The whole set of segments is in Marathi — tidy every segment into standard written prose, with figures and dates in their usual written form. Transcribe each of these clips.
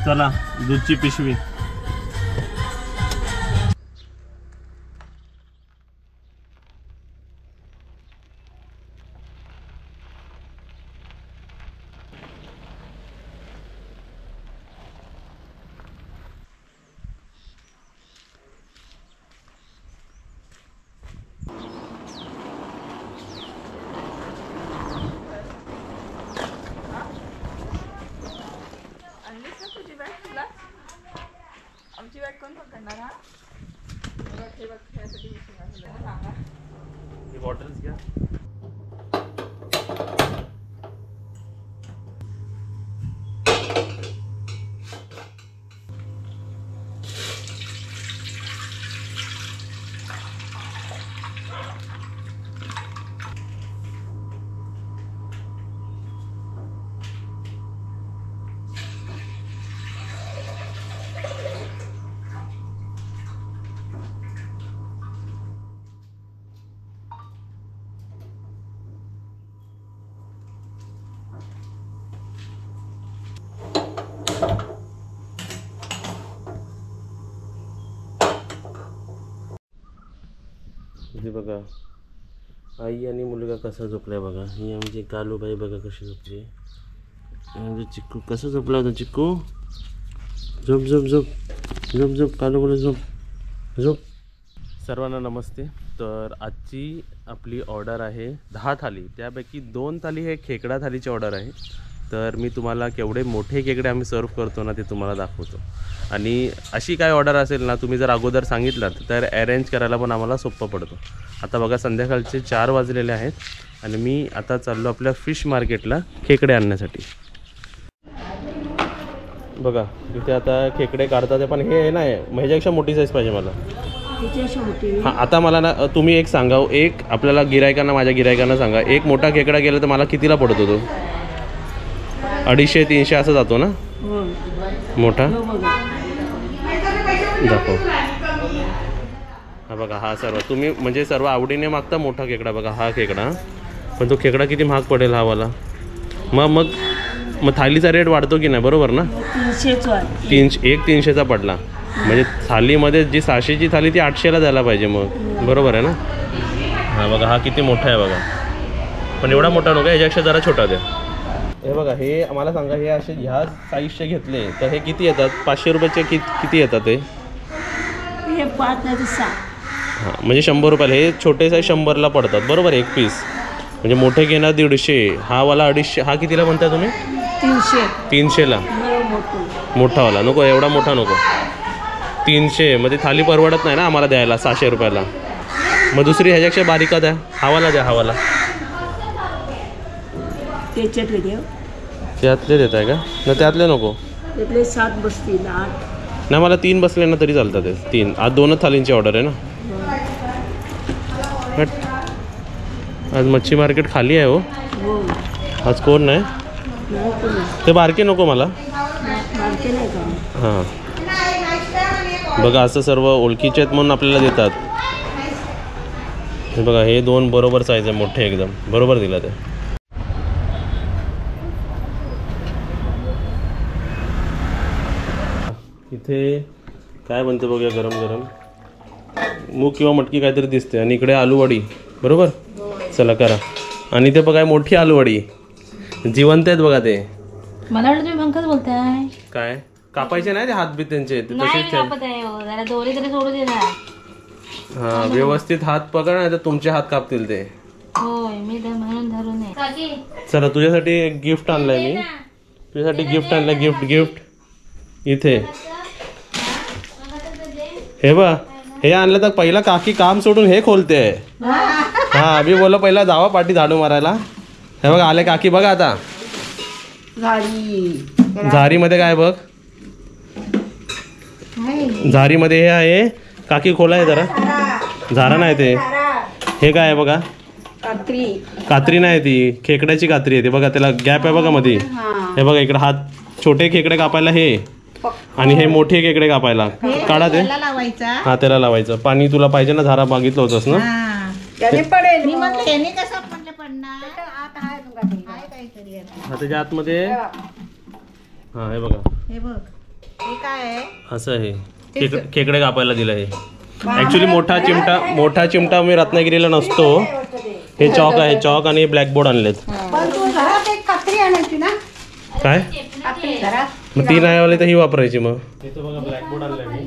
चला दूधची पिशवी. आमची बॅग कोण पकडणार? हा हे बघ यासाठी सांगा. ही बॉटल्स घ्या. हे बघा आई आणि मुलगा कसा झोपलाय बघा. ही आमची कालूबाई बघा कशी झोपली. चिक्कू कसं झोपला होता चिक्कू. झोप झोप झोप झोप झोप कालू बोला झोप झोप. सर्वांना नमस्ते. तर आजची आपली ऑर्डर आहे 10 थाली. त्यापैकी 2 थाली हे खेकडा थालीची ऑर्डर आहे. तर मी तुम्हाला केवढे मोठे खेकडे आम्ही सर्व करतो ना ते तुम्हाला दाखवतो. आणि अशी काय ऑर्डर असेल ना तुम्ही जर अगोदर सांगितलं तर अरेंज करायला पण आम्हाला सोपं पडतो. आता बघा संध्याकाळचे 4 वाजलेले आहेत आणि मी आता चाललो आपल्या फिश मार्केटला खेकडे आणण्यासाठी. बघा तिथे आता खेकडे काढतात पण हे आहे ना माझ्यापेक्षा मोठी साईज पाहिजे मला. हां आता मला ना तुम्ही एक सांगा. एक आपल्याला गिरायकांना माझ्या गिरायकांना सांगा एक मोठा खेकडा गेला तर मला कितीला पडतो तो. 250-300 असं जातो ना मोठा. दाखव. हा बघा हा सर्व तुम्ही म्हणजे सर्व आवडीने मागता मोठा खेकडा. बघा हा खेकडा पण तो खेकडा किती महाग पडेल हा वाला. मग थालीचा रेट वाढतो की नाही बरोबर ना. 300चा पडला म्हणजे थालीमध्ये जी 600ची थाली ती 800ला द्यायला पाहिजे मग बरोबर आहे ना. हा बघा हा किती मोठा आहे बघा. पण एवढा मोठा नको याच्यापेक्षा जरा छोटा द्या. हे बघा हे आम्हाला सांगा हे असे ह्या साईजचे घेतले तर हे किती येतात. 500 रुपयाचे किती येतात ते. हे 5 नाही तर 6. हां म्हणजे 100 रुपयाला. हे छोटे साईज 100ला पडतात बरोबर एक पीस. म्हणजे मोठे घेणार 150. हा वाला 250. हा कितीला म्हणताय तुम्ही. 300ला. मोठावाला नको एवढा मोठा नको. 300 मध्ये थाली परवडत नाही ना आम्हाला द्यायला 600 रुपयाला. मग दुसरी ह्याच्यापेक्षा बारीका द्या. हावाला द्या हावाला. त्यातले देत आहे का ना. त्यातले नको. 7 बसतील 8 नाही मला 3 बसले ना तरी चालतात. 3 आज 2 थालींची ऑर्डर आहे ना. आज मच्छी मार्केट खाली आहे हो. आज कोण नाही. ते बारके नको मला. हां बघा असं सर्व ओळखीचे आहेत म्हणून आपल्याला देतात. हे बघा हे 2 बरोबर साईज आहे मोठे एकदम बरोबर दिला ते. इथे काय बनते बघूया गरम गरम. मूग किंवा मटकी काहीतरी दिसते आणि इकडे आलूवडी बरोबर. चला करा. आणि ते बघा मोठी आलूवडी जिवंत आहेत बघा ते. मला वाटतं तुम्ही भंकच बोलताय. काय कापायचे नाही ते हात बीत त्यांचे तसेच. हां व्यवस्थित हात पकड नाही तर तुमचे हात कापतील ते. चला तुझ्यासाठी एक गिफ्ट आणलंय मी. तुझ्यासाठी गिफ्ट आणलंय. गिफ्ट इथे हे बघ. हे आणलं तर पहिला काकी काम सोडून हे खोलते. हा मी बोललो पहिला जावा पाठी झाडू मारायला. हे बघा आले काकी बघा आता. झारीमध्ये काय बघ. झारीमध्ये हे आहे काकी खोला आहे जरा. झारा नाही ते. हे काय आहे बघा. कात्री नाही ती खेकड्याची कात्री आहे ती बघा. त्याला गॅप आहे बघा मध्ये. हे बघा इकडे हात छोटे खेकडे कापायला हे आणि हे मोठे खेकडे कापायला. काढा ते. हा त्याला लावायचं. पाणी तुला पाहिजे ना. झारा मागितलं होतंस ना. हा त्याच्या आतमध्ये. हा हे बघा हे काय आहे? असं आहे खेकडे कापायला दिलं आहे. ऍक्च्युली मोठा चिमटा मी रत्नागिरीला नसतो. हे चॉक आहे, चॉक आणि ब्लॅकबोर्ड आणलेत. काय मग ती नाही आली तर ही वापरायची. मग इथं बघा ब्लॅकबोर्ड आणलाय मी,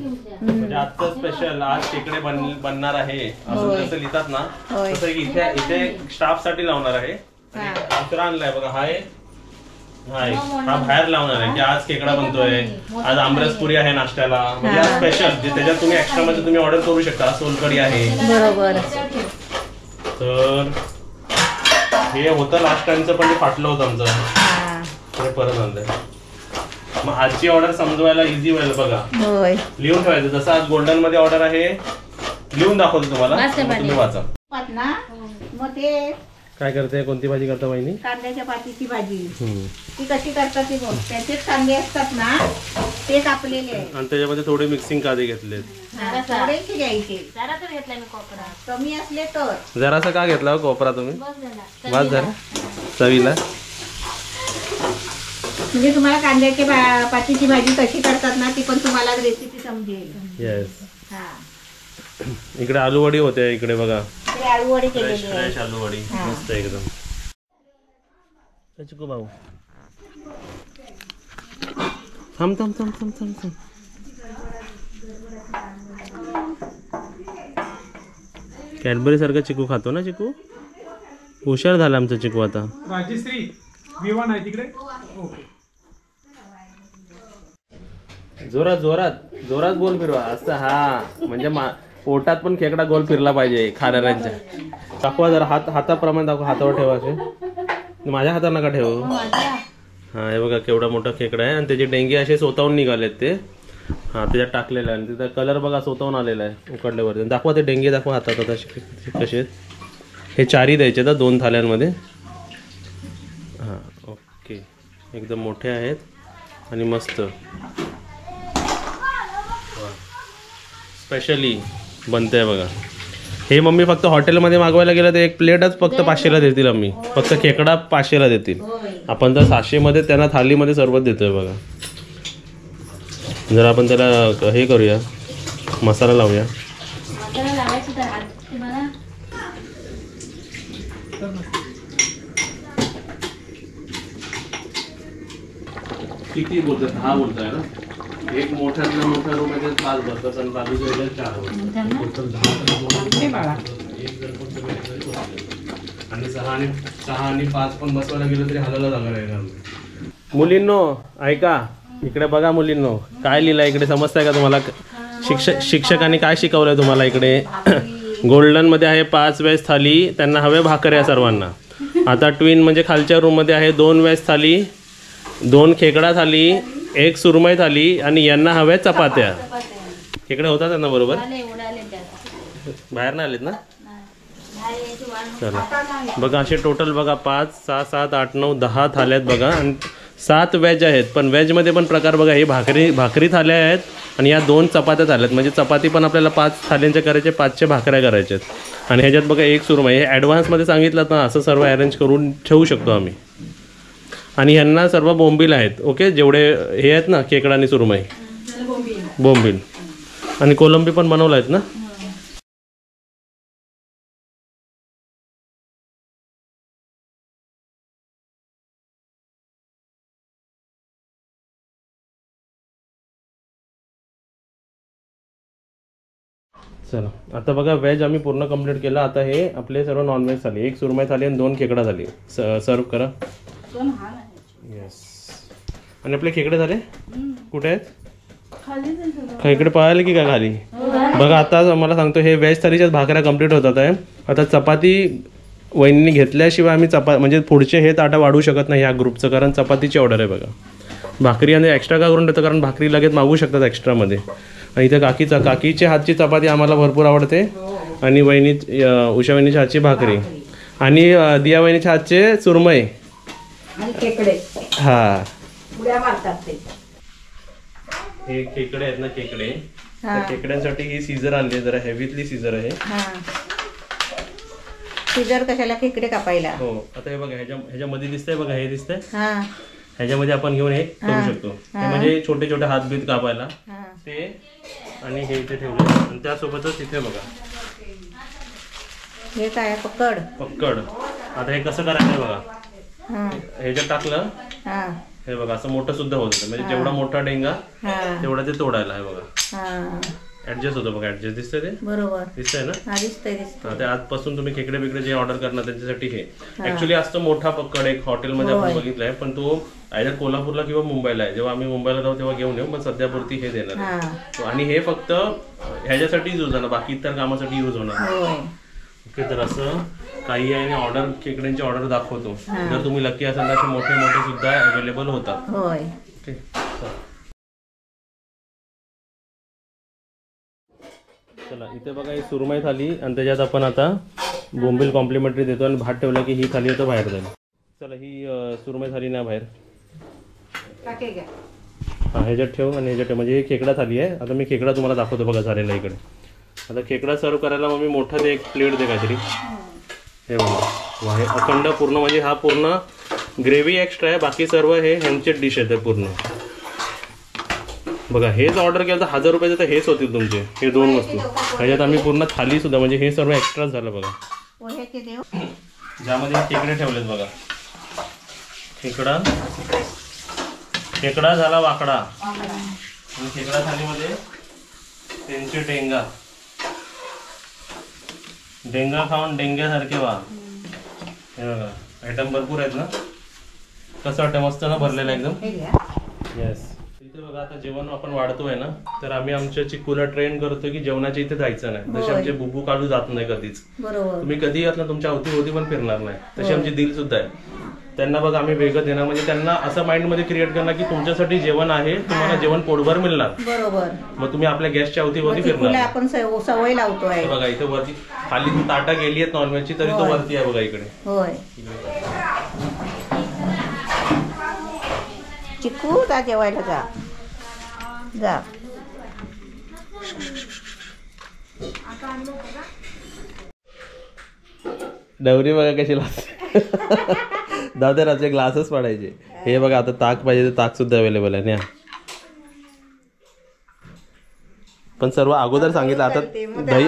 म्हणजे आजचं स्पेशल आज खेकडे बनणार आहे असं जसं लिहितात ना तसं इथे स्टाफ साठी लावणार आहे. दुसरा आणलाय बघा, हा बाहेर लावणार आहे की आज खेकडा बनतोय, आज आमरसपुरी आहे नाश्त्याला, म्हणजे आज स्पेशल जे त्याच्यात तुम्ही एक्स्ट्रा मध्ये तुम्ही ऑर्डर करू शकता. सोलकढी आहे. बरोबर. तर हे होतं लास्ट टाइमचं पण ते फाटलं होतं आमचं, ते परत आणलंय. मग आजची ऑर्डर समजवायला इझी होईल बघा. लिहून ठेवायचं. जसं आज गोल्डन मध्ये ऑर्डर आहे लिहून दाखवतो तुम्हाला, तुम्ही वाचा. मग ते काय करते, कोणती भाजी करता वहिनी? कांद्याच्या पातीची भाजी. ती कशी करतात ती बघ. त्याचेच कांदे असतात ना ते कापलेले आणि त्याच्यामध्ये थोडे मिक्सिंग कांदे घेतलेत. थोडेसे घ्यायचे, कमी असले तर. जरासा का घेतला कोपरा तुम्ही? वाज झाला चवीला. म्हणजे तुम्हाला कांद्याच्या पातीची भाजी कशी करतात ना ती पण तुम्हाला रेसिपी समजेल. येस. इकडे आलूवडी होते. इकडे बघा आलूवडी केलेली आहे. फ्रेश आलूवडी मस्त एकदम. चिकू भाऊ थांब थांब थांब थांब थांब थांब. कॅडबरी सारखा चिकू खातो ना चिकू. हुशार झाला आमचा चिकू आता. राजश्री विवान आहे तिकडे. जोरात जोरात जोरात गोल फिरवा असं. हा म्हणजे पोटात पण खेकडा गोल फिरला पाहिजे खाणाऱ्यांच्या. दाखवा जरा हाताप्रमाणे दाखवा. हातावर ठेवा असे. माझ्या हातावर नका ठेवू. हा हे बघा केवढा मोठा खेकडा आहे आणि त्याचे डेंगे असे स्वतःहून निघालेत ते. हा त्याच्यात टाकलेला आहे आणि त्याचा कलर बघा स्वतःहून आलेला आहे उकडल्यावर. दाखवा ते डेंगे दाखवा हातात आता कसे आहेत. हे 4 द्यायचे तर 2 थाल्यांमध्ये. हां ओके एकदम मोठे आहेत आणि मस्त स्पेशली बनते बघा. हे मम्मी फक्त हॉटेलमध्ये मागवायला गेलं तर एक प्लेटच फक्त 500ला देतील. आम्ही फक्त खेकडा 500ला देतील. आपण तर 700मध्ये त्यांना थालीमध्ये सर्वच देतोय बघा. जर आपण त्याला हे करूया मसाला लावूया. किती बोलतात? 10 बोलताय ना. एक मोठ्यातल्या मोठ्या रूम मध्ये 5 बसतात आणि बाजूच्या 4 आणि 6 आणि 5 पण बसवायला गेलं तरी हालायला जागा राहणार. मुलींनो ऐका इकडे बघा. मुलींनो काय लिहिलंय इकडे समजतंय का तुम्हाला? शिक्षकांनी काय शिकवलंय तुम्हाला इकडे? गोल्डन मध्ये आहे 5 व्हेज थाली. त्यांना हवे भाकऱ्या सर्वांना. आता ट्विन म्हणजे खालच्या रूम मध्ये आहे 2 व्हेज थाली, 2 खेकडा थाली, 1 सुरमई थाली आणि यांना हव्या चपात्या. खेकडे होतात त्यांना बरोबर. बाहेर नाही आलेत ना. चला बघा असे टोटल बघा 5 6 7 8 9 10 थाल्यात बघा. आणि 7 व्हेज आहेत. पण व्हेजमध्ये पण प्रकार बघा. हे भाकरी थाल्या आहेत आणि या 2 चपात्या थाल्यात. म्हणजे चपाती पण आपल्याला 5 थाल्यांच्या करायचे, 5च्या भाकऱ्या करायच्या आहेत. आणि ह्याच्यात बघा 1 सुरमई. हे ॲडव्हान्समध्ये सांगितलं ना असं सर्व अरेंज करून ठेवू शकतो आम्ही. आणि ह्यांना सर्व बोंबील आहेत. ओके जेवढे हे आहेत ना खेकडा आणि सुरमई बोंबील आणि कोलंबी पण बनवलं आहेत ना. चला आता बघा व्हेज आम्ही पूर्ण कंप्लीट केलं. आता हे आपले सर्व नॉनव्हेज झाले. 1 सुरमई झाली आणि 2 खेकडा झाली. सर्व करा. येस. आणि आपले खेकडे झाले कुठे आहेत? खेकडे पळाले की काय खाली? बघा आता मला सांगतो हे व्हेज थालीच्याच भाकऱ्या कंप्लीट होतात आहे. आता चपाती वहिनीने घेतल्याशिवाय आम्ही म्हणजे पुढचे हे ताटा वाढवू शकत नाही ह्या ग्रुपचं. कारण चपातीची ऑर्डर आहे बघा. भाकरी आणि एक्स्ट्रा का करून देतो कारण भाकरी लगेच मागवू शकतात एक्स्ट्रामध्ये. आणि इथे काकीच्या हातची चपाती आम्हाला भरपूर आवडते. आणि उषा वहिनीच्या हातची भाकरी आणि दिया वहिनीच्या हातचे सुरमई हा. हे खेकडे आहेत ना खेकडे. खेकड्यांसाठी ही सीझर आणली. जरा हेवीतली सीझर आहे. सीझर कशाला? खेकडे कापायला. हो आता हे बघा ह्याच्यामध्ये दिसतंय बघा. हे दिसतंय ह्याच्यामध्ये आपण घेऊन हे करू शकतो. हे म्हणजे छोटे छोटे हातबीत कापायला ते, आणि हे इथे ठेवले, आणि त्यासोबतच इथे बघा हे काय पकड. आता हे कसं करायचं आहे बघा. ह्याच्यात टाकलं हे बघा असं मोठं सुद्धा होत होतं, म्हणजे जेवढा मोठा डेंगा तेवढा ते तोडायला. हे बघा ऍडजस्ट होतं बघा. ऍडजस्ट दिसतंय ते, बरोबर दिसतंय ना. दिसतंय. ते आजपासून तुम्ही खेकडे बिकडे जे ऑर्डर करणार त्यांच्यासाठी हे ऍक्च्युली असतं मोठा पकड. एक हॉटेलमध्ये आपण बघितलाय, पण तो आयदर कोल्हापूरला किंवा मुंबईला आहे. जेव्हा आम्ही मुंबईला जाऊ तेव्हा घेऊन येऊ, पण सध्यापुरती हे देणार आहे. आणि हे फक्त ह्याच्यासाठी यूज होणार, बाकी इतर कामासाठी यूज होणार. ओके, तर असं काही आहे ऑर्डर, खेकड्यांची ऑर्डर दाखवतो. जर तुम्ही लकी असाल तर असे मोठे मोठे सुद्धा अवेलेबल होतात. ओके, चला इथे बघा ही सुरमई थाली, आणि त्याच्यात आपण आता बोंबील कॉम्प्लिमेंटरी देतो, आणि भात ठेवला की ही थाली आता बाहेर जाईल. चला ही सुरमई थाली ना बाहेर हां ह्याच्यात ठेव, आणि ह्याच्यात ठेव, म्हणजे ही खेकडा थाली आहे. आता मी खेकडा तुम्हाला दाखवतो बघा झालेला इकडे. आता खेकडा सर्व करायला मग मी मोठा ते एक प्लेट दे काहीतरी. हे बघा हे अखंड पूर्ण, म्हणजे हा पूर्ण ग्रेव्ही एक्स्ट्रा आहे, बाकी सर्व हे ह्यांचे डिश आहेत पूर्ण. बघा हेच ऑर्डर केलं तर 1000 रुपयाचे तर हेच होतील तुमचे, हे 2 वस्तू. ह्याच्यात आम्ही पूर्ण थाली सुद्धा, म्हणजे हे सर्व एक्स्ट्राच झालं बघा. ज्यामध्ये खेकडे ठेवलेत बघा. खेकडा झाला वाकडा, आणि खेकडा थालीमध्ये त्यांचे डेंगा खाऊन डेंग्यासारखे व्हा. हे बघा आयटम भरपूर आहेत ना. कसं वाटतं, मस्त ना भरलेलं एकदम. येस, इथे बघा आता जेवण आपण वाढतोय ना, तर आम्ही आमच्या चिक्कूला ट्रेन करतो की जेवणाच्या इथे जायचं नाही. तसे आमचे बुबू काढू जात नाही कधीच. तुम्ही कधी असला तुमच्या अवती पण फिरणार नाही. तशी आमची दिल सुद्धा आहे. त्यांना बघा आम्ही वेगळं देणार, म्हणजे त्यांना असं माइंड मध्ये क्रिएट करणार की तुमच्यासाठी जेवण आहे, तुम्हाला जेवण पोटभर मिळणार. बरोबर. मग तुम्ही आपल्या गॅसच्या अवतीभोवती फिरणार. आपण सवय लावतोय. बघा इथे वरती खाली ताटा गेली आहेत नॉनव्हेजची, तरी तो वरती आहे बघा इकडे. चिकू जा जेवायला जा. डवरी बघा कशी लागते. दादराचे ग्लासच पाडायचे. हे बघा आता ताक पाहिजे तर ताक सुद्धा अवेलेबल आहे ना. पण सर्व अगोदर सांगितलं.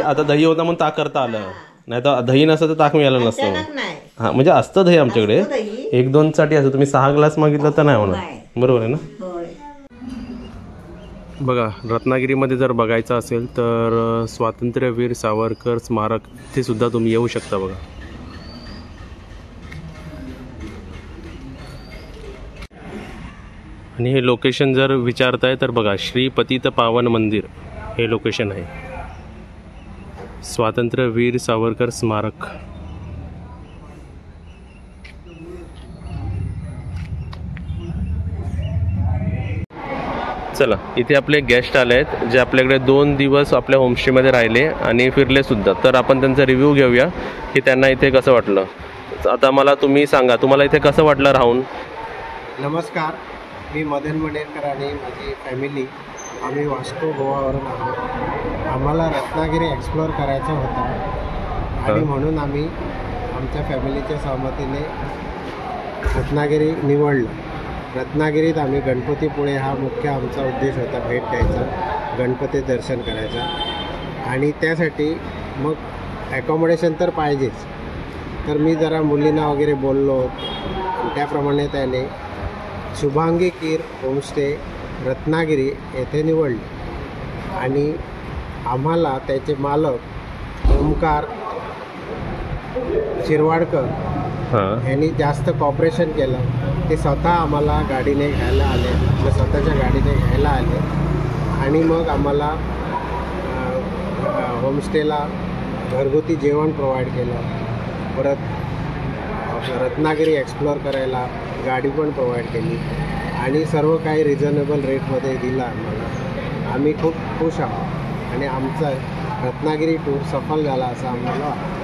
आता दही होता म्हणून ताक करता आलं, नाही तर दही नसतं तर ताक मिळालं नसतं. हा म्हणजे असतं दही आमच्याकडे 1-2 साठी असतं. तुम्ही 6 ग्लास मागितलं तर नाही होणार. बरोबर आहे ना. बघा रत्नागिरीमध्ये जर बघायचं असेल तर स्वातंत्र्यवीर सावरकर स्मारक इथे सुद्धा तुम्ही येऊ शकता बघा. आणि हे लोकेशन जर विचारताय तर बघा श्री पतित पावन मंदिर हे लोकेशन आहे. स्वातंत्र्यवीर सावरकर स्मारक. चला इथे आपले गेस्ट आले आहेत जे आपल्याकडे 2 दिवस आपल्या होमस्टेमध्ये राहिले आणि फिरले सुद्धा. तर आपण त्यांचा रिव्ह्यू घेऊया की त्यांना इथे कसं वाटलं. आता मला तुम्ही सांगा तुम्हाला इथे कसं वाटलं राहून. नमस्कार, मी मदन मडेरकर आणि माझी फॅमिली आम्ही वास्को गोवावरून आहोत. आम्हाला रत्नागिरी एक्सप्लोअर करायचं होतं आणि म्हणून आम्ही आमच्या फॅमिलीच्या सहमतीने रत्नागिरी निवडलं. रत्नागिरीत आम्ही गणपतीपुळे हा मुख्य आमचा उद्देश होता, भेट द्यायचा, गणपती दर्शन करायचा. आणि त्यासाठी मग ॲकॉमोडेशन तर पाहिजेच. तर मी जरा मुलींना वगैरे बोललो, त्याप्रमाणे त्याने शुभांगी कीर होमस्टे रत्नागिरी येथे निवडले. आणि आम्हाला त्याचे मालक ओमकार शिरवाडकर यांनी जास्त कॉपरेशन केलं. ते स्वतः आम्हाला गाडीने घ्यायला आले, आपल्या स्वतःच्या गाडीने घ्यायला आले आणि मग आम्हाला होमस्टेला घरगुती जेवण प्रोव्हाइड केलं. परत रत्नागिरी एक्सप्लोअर करायला गाडी पण प्रोव्हाइड केली आणि सर्व काही रिझनेबल रेटमध्ये दिलं आम्हाला. आम्ही खूप खुश आहोत आणि आमचा रत्नागिरी टूर सफल झाला असं आम्हाला वाटतं.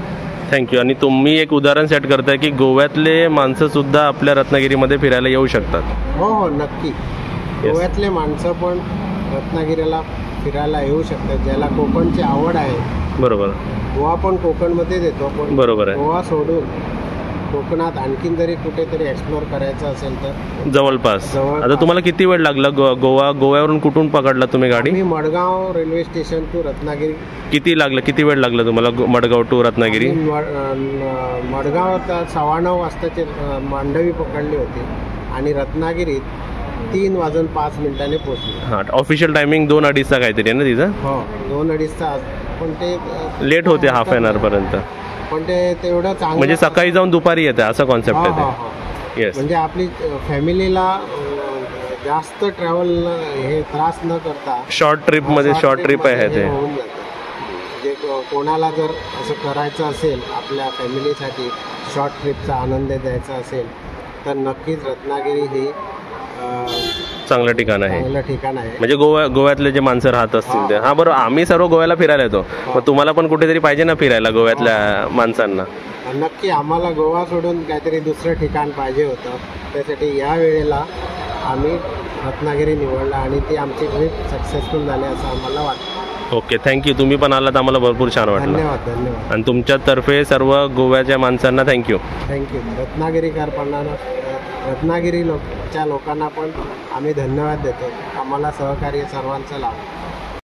थँक्यू. आणि तुम्ही एक उदाहरण सेट करताय की गोव्यातले माणसं सुद्धा आपल्या रत्नागिरीमध्ये फिरायला येऊ शकतात. हो हो नक्की. गोव्यातले माणसं पण रत्नागिरीला फिरायला येऊ शकतात ज्याला कोकणची आवड आहे. बरोबर. गोवा पण कोकणमध्येच येतो, पण बरोबर आहे. गोवा सोडून कोकणात आणखीन जरी कुठेतरी एक्सप्लोअर करायचं असेल तर जवळपास. जवळपास. आता तुम्हाला किती वेळ लागला गोव्यावरून कुठून पकडला तुम्ही गाडी? मी Madgaon railway station to Ratnagiri. किती वेळ लागला तुम्हाला मडगाव टू रत्नागिरी? मडगावात 9:15 वाजताची मांडवी पकडली होती आणि रत्नागिरीत 3:05 पोहोचली. हां, ऑफिशियल टायमिंग 2-2:30 काहीतरी आहे ना तिचं? हो, 2-2:30 तास. पण ते लेट होते हाफ एन आवर पर्यंत. पण ते तेवढं चांगलं म्हणजे सकाळी जाऊन दुपारी येते असं कॉन्सेप्ट आहे ते. येस. म्हणजे आपली फॅमिलीला जास्त ट्रॅव्हल हे त्रास न करता शॉर्ट ट्रिपमध्ये शॉर्ट ट्रिप आहे ते. होऊन जातं. म्हणजे कोणाला जर असं करायचं असेल आपल्या फॅमिलीसाठी शॉर्ट ट्रिपचा आनंद द्यायचा असेल तर नक्कीच रत्नागिरी ही चांगलं ठिकाण आहे. चांगलं ठिकाण आहे. म्हणजे गोव्यातले जे माणसं राहत असतील ते. हां बरोबर, आम्ही सर्व गोव्याला फिरायला येतो, मग तुम्हाला पण कुठेतरी पाहिजे ना फिरायला गोव्यातल्या माणसांना. नक्की आम्हाला गोवा सोडून काहीतरी दुसरं ठिकाण पाहिजे होतं. त्यासाठी या वेळेला आम्ही रत्नागिरी निवडला आणि ती आमची ट्रिप सक्सेसफुल झाली असं आम्हाला वाटतं. Okay, thank you. तुम्ही पण आलात, आम्हाला भरपूर छान वाटलं. धन्यवाद. आणि तुमच्यातर्फे सर्व गोव्याच्या माणसांना थँक्यू. रत्नागिरीच्या लोकांना पण आम्ही धन्यवाद देतो. आम्हाला सहकार्य सर्वांचं लाभ.